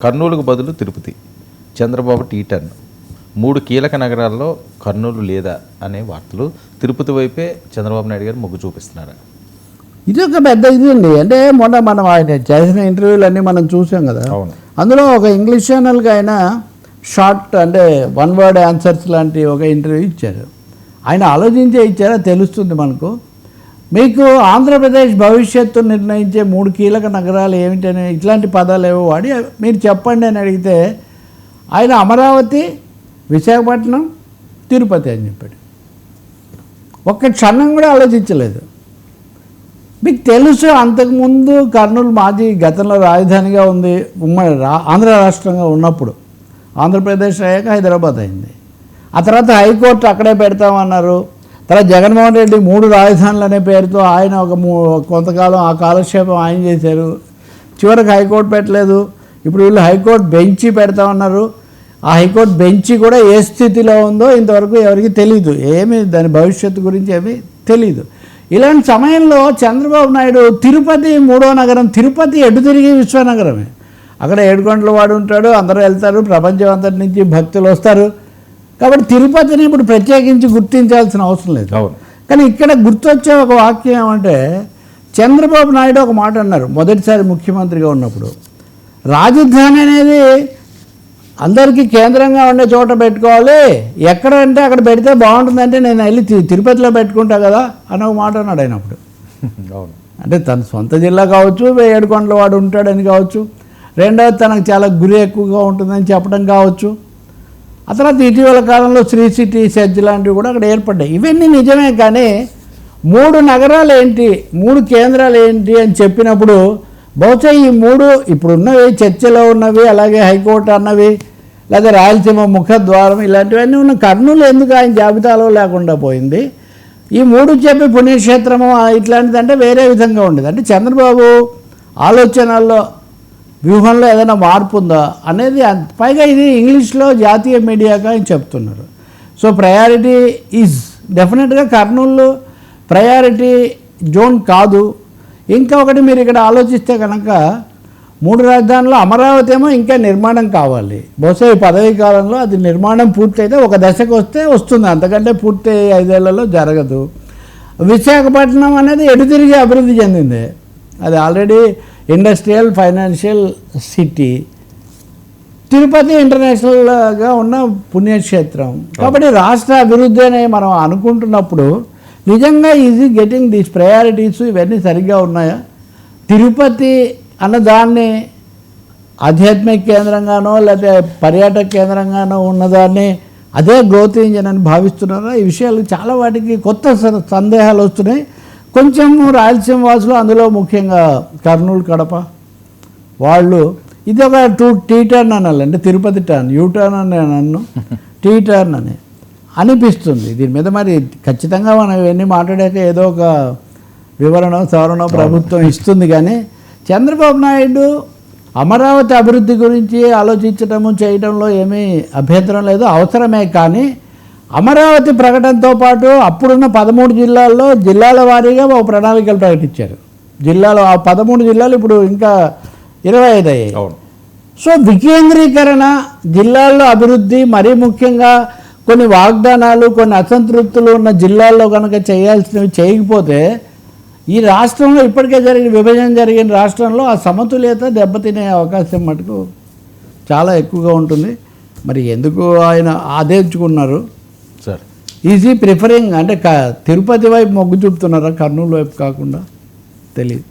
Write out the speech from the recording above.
కర్నూలుకు బదులు తిరుపతి, చంద్రబాబు టీ10. 3 కీలక నగరాల్లో కర్నూలు లేదా అనే వార్తలు. తిరుపతి వైపే చంద్రబాబు నాయుడు గారు మొగ్గు చూపిస్తున్నారు. ఇది ఒక పెద్ద ఇది అండి. అంటే మొన్న మనం ఆయన చేసిన ఇంటర్వ్యూలు అన్నీ మనం చూసాం కదా. అందులో ఒక ఇంగ్లీష్ ఛానల్కి ఆయన షార్ట్ అంటే 1 వర్డ్ ఆన్సర్స్ లాంటి ఒక ఇంటర్వ్యూ ఇచ్చారు. ఆయన ఆలోచించే ఇచ్చారో తెలుస్తుంది మనకు. మీకు ఆంధ్రప్రదేశ్ భవిష్యత్తు నిర్ణయించే 3 కీలక నగరాలు ఏమిటని ఇట్లాంటి పదాలు ఏవో వాడి మీరు చెప్పండి అని అడిగితే ఆయన అమరావతి, విశాఖపట్నం, తిరుపతి అని చెప్పాడు. ఒక్క క్షణం కూడా ఆలోచించలేదు. మీకు తెలుసు అంతకుముందు కర్నూలు మాజీ గతంలో రాజధానిగా ఉంది, ఉమ్మడి ఆంధ్ర రాష్ట్రంగా ఉన్నప్పుడు. ఆంధ్రప్రదేశ్ అయ్యాక హైదరాబాద్ అయింది. ఆ తర్వాత హైకోర్టు అక్కడే పెడతామన్నారు. తర్వాత జగన్మోహన్ రెడ్డి 3 రాజధానులు అనే పేరుతో ఆయన కొంతకాలం ఆ కాలక్షేపం ఆయన చేశారు. చివరికి హైకోర్టు పెట్టలేదు. ఇప్పుడు వీళ్ళు హైకోర్టు బెంచి పెడతామన్నారు. ఆ హైకోర్టు బెంచి కూడా ఏ స్థితిలో ఉందో ఇంతవరకు ఎవరికి తెలీదు. ఏమీ దాని భవిష్యత్తు గురించి ఏమీ తెలీదు. ఇలాంటి సమయంలో చంద్రబాబు నాయుడు తిరుపతి 3వ నగరం, తిరుపతి ఎటు తిరిగి విశ్వనగరమే. అక్కడ 7 గంటల వాడు ఉంటాడు, అందరూ వెళ్తారు, ప్రపంచం అంతటి నుంచి భక్తులు వస్తారు. కాబట్టి తిరుపతిని ఇప్పుడు ప్రత్యేకించి గుర్తించాల్సిన అవసరం లేదు. కానీ ఇక్కడ గుర్తొచ్చే ఒక వాక్యం ఏమంటే, చంద్రబాబు నాయుడు ఒక మాట అన్నారు మొదటిసారి ముఖ్యమంత్రిగా ఉన్నప్పుడు, రాజధాని అనేది అందరికీ కేంద్రంగా ఉండే చోట పెట్టుకోవాలి, ఎక్కడ అంటే అక్కడ పెడితే బాగుంటుందంటే నేను వెళ్ళి తిరుపతిలో పెట్టుకుంటా కదా అని ఒక మాట అన్నాడు ఆయన అప్పుడు. అంటే తన సొంత జిల్లా కావచ్చు, 7 గంటల వాడు ఉంటాడని కావచ్చు, రెండవది తనకు చాలా గురి ఎక్కువగా ఉంటుందని చెప్పడం కావచ్చు. ఆ తర్వాత ఇటీవల కాలంలో శ్రీ సిటీ, సెజ్ లాంటివి కూడా అక్కడ ఏర్పడ్డాయి. ఇవన్నీ నిజమే. కానీ 3 నగరాలు ఏంటి, 3 కేంద్రాలు ఏంటి అని చెప్పినప్పుడు బహుశా ఈ 3 ఇప్పుడున్నవి చర్చలో ఉన్నవి, అలాగే హైకోర్టు అన్నవి, లేదా రాయలసీమ ముఖద్వారం ఇలాంటివన్నీ ఉన్న కర్నూలు ఎందుకు ఆయన జాబితాలో లేకుండా పోయింది? ఈ 3 చెప్పి పుణ్యక్షేత్రము ఇట్లాంటిదంటే వేరే విధంగా ఉండేది. అంటే చంద్రబాబు ఆలోచనల్లో వ్యూహంలో ఏదైనా మార్పు ఉందా అనేది. పైగా ఇది ఇంగ్లీష్లో జాతీయ మీడియాగా ఆయన చెప్తున్నారు. సో ప్రయారిటీ ఈజ్ డెఫినెట్గా కర్నూలు ప్రయారిటీ జోన్ కాదు. ఇంకా ఒకటి మీరు ఇక్కడ ఆలోచిస్తే కనుక 3 రాజధానులు, అమరావతి ఏమో ఇంకా నిర్మాణం కావాలి. బహుశా ఈ పదవీ కాలంలో అది నిర్మాణం పూర్తయితే ఒక దశకు వస్తుంది, అంతకంటే పూర్తి 5 ఏళ్లలో జరగదు. విశాఖపట్నం అనేది ఎటు తిరిగి అభివృద్ధి చెందింది. అది already industrial, financial city. Tirupati ఇంటర్నేషనల్గా ఉన్న పుణ్యక్షేత్రం. కాబట్టి రాష్ట్ర అభివృద్ధి అని మనం అనుకుంటున్నప్పుడు నిజంగా ఈజీ గెటింగ్ దీస్ ప్రయారిటీస్ ఇవన్నీ సరిగ్గా ఉన్నాయా? తిరుపతి అన్నదాన్ని ఆధ్యాత్మిక కేంద్రంగానో లేకపోతే పర్యాటక కేంద్రంగానో ఉన్నదాన్ని అదే గ్రోత్ ఇంజిన్ అని భావిస్తున్నారా? ఈ విషయాలు చాలా వాటికి కొత్త సందేహాలు వస్తున్నాయి. కొంచెం రాయలసీమ వాసులు, అందులో ముఖ్యంగా కర్నూలు, కడప వాళ్ళు ఇది ఒక టీ10 అనాలి. అంటే తిరుపతి టర్న్, యూటర్న్ అని నన్ను టీ10 అని అనిపిస్తుంది. దీని మీద మరి ఖచ్చితంగా మనం ఇవన్నీ మాట్లాడాక ఏదో ఒక వివరణ, సవరణ ప్రభుత్వం ఇస్తుంది. కానీ చంద్రబాబు నాయుడు అమరావతి అభివృద్ధి గురించి ఆలోచించడము చేయడంలో ఏమీ అభ్యంతరం లేదు, అవసరమే. కానీ అమరావతి ప్రకటనతో పాటు అప్పుడున్న 13 జిల్లాల్లో జిల్లాల వారీగా ఒక ప్రణాళికలు ప్రకటించారు. జిల్లాలో ఆ 13 జిల్లాలు ఇప్పుడు ఇంకా 25 అయ్యాయి. సో వికేంద్రీకరణ, జిల్లాల్లో అభివృద్ధి, మరీ ముఖ్యంగా కొన్ని వాగ్దానాలు, కొన్ని అసంతృప్తులు ఉన్న జిల్లాల్లో కనుక చేయాల్సినవి చేయకపోతే ఈ రాష్ట్రంలో ఇప్పటికే విభజన జరిగిన రాష్ట్రంలో ఆ సమతుల్యత దెబ్బతినే అవకాశం మటుకు చాలా ఎక్కువగా ఉంటుంది. మరి ఎందుకు ఆయన ఆదేశించుకున్నారు? సార్ ఈజీ ప్రిఫరింగ్ అంటే తిరుపతి వైపు మొగ్గు చూపుతున్నారా, కర్నూలు వైపు కాకుండా? తెలియదు.